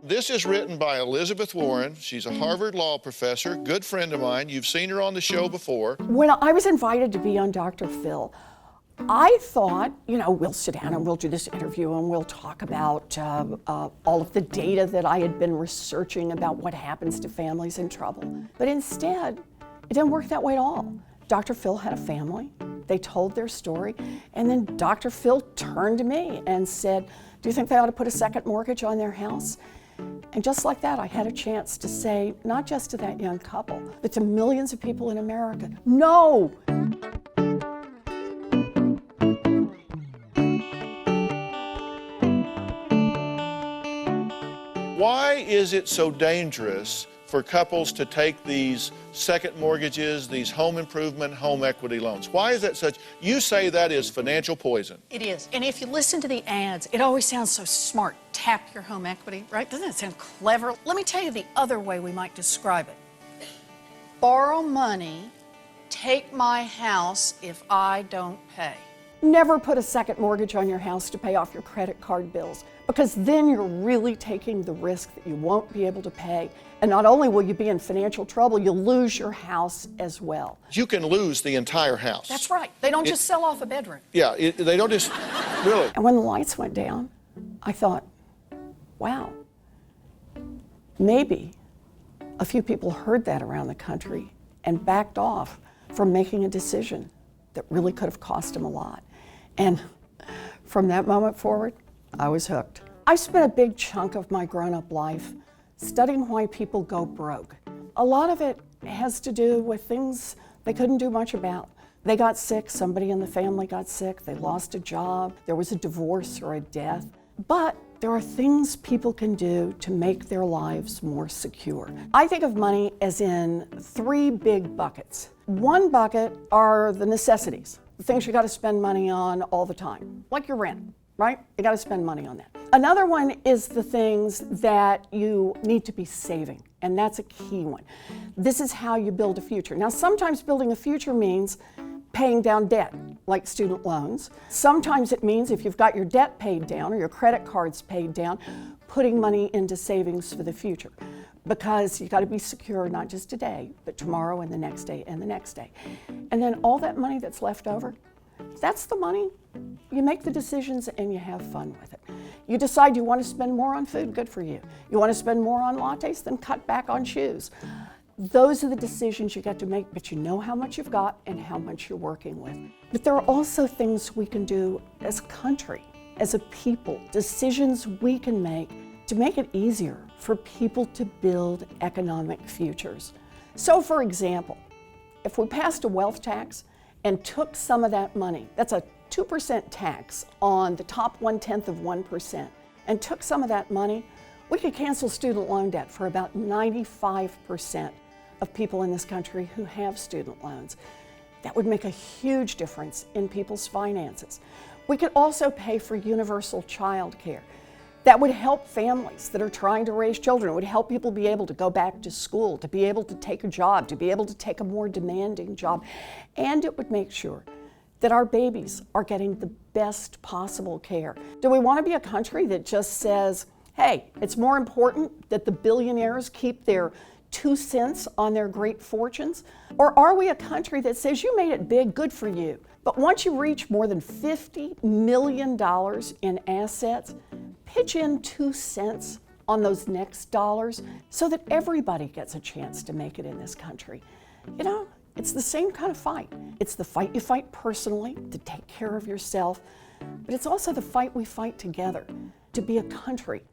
This is written by Elizabeth Warren. She's a Harvard law professor, good friend of mine. You've seen her on the show before. When I was invited to be on Dr. Phil, I thought, we'll sit down and we'll do this interview and we'll talk about all of the data that I had been researching about what happens to families in trouble. But instead, it didn't work that way at all. Dr. Phil had a family. They told their story. And then Dr. Phil turned to me and said, do you think they ought to put a second mortgage on their house? And just like that, I had a chance to say, not just to that young couple, but to millions of people in America, no! Why is it so dangerous for couples to take these second mortgages, these home improvement, home equity loans? Why is that such? You say that is financial poison. It is. And if you listen to the ads, it always sounds so smart. Tap your home equity, right? Doesn't it sound clever? Let me tell you the other way we might describe it. Borrow money, take my house if I don't pay. Never put a second mortgage on your house to pay off your credit card bills, because then you're really taking the risk that you won't be able to pay. And not only will you be in financial trouble, you'll lose your house as well. You can lose the entire house. That's right. They don't just sell off a bedroom. Yeah, they don't just, really. And when the lights went down, I thought, wow, maybe a few people heard that around the country and backed off from making a decision that really could have cost them a lot. And from that moment forward, I was hooked. I spent a big chunk of my grown-up life studying why people go broke. A lot of it has to do with things they couldn't do much about. They got sick, somebody in the family got sick, they lost a job, there was a divorce or a death. But there are things people can do to make their lives more secure. I think of money as in three big buckets. One bucket are the necessities, the things you got to spend money on all the time, like your rent, right? You got to spend money on that. Another one is the things that you need to be saving, and that's a key one. This is how you build a future. Now, sometimes building a future means paying down debt, like student loans. Sometimes it means if you've got your debt paid down or your credit cards paid down, putting money into savings for the future. Because you got to be secure not just today, but tomorrow and the next day and the next day. And then all that money that's left over, that's the money. You make the decisions and you have fun with it. You decide you want to spend more on food, good for you. You want to spend more on lattes, then cut back on shoes. Those are the decisions you get to make, but you know how much you've got and how much you're working with. But there are also things we can do as a country, as a people, decisions we can make to make it easier for people to build economic futures. So for example, if we passed a wealth tax and took some of that money, that's a 2% tax on the top 1/10 of 1%, and took some of that money, we could cancel student loan debt for about 95% of people in this country who have student loans. That would make a huge difference in people's finances. We could also pay for universal child care. That would help families that are trying to raise children. It would help people be able to go back to school, to be able to take a job, to be able to take a more demanding job. And it would make sure that our babies are getting the best possible care. Do we want to be a country that just says, hey, it's more important that the billionaires keep their 2 cents on their great fortunes? Or are we a country that says, you made it big, good for you, but once you reach more than $50 million in assets, pitch in 2 cents on those next dollars so that everybody gets a chance to make it in this country? You know, it's the same kind of fight. It's the fight you fight personally to take care of yourself, but it's also the fight we fight together to be a country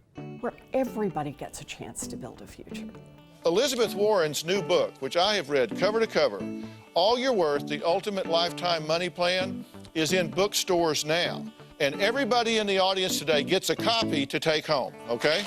where everybody gets a chance to build a future. Elizabeth Warren's new book, which I have read cover to cover, All You're Worth, The Ultimate Lifetime Money Plan, is in bookstores now. And everybody in the audience today gets a copy to take home, okay?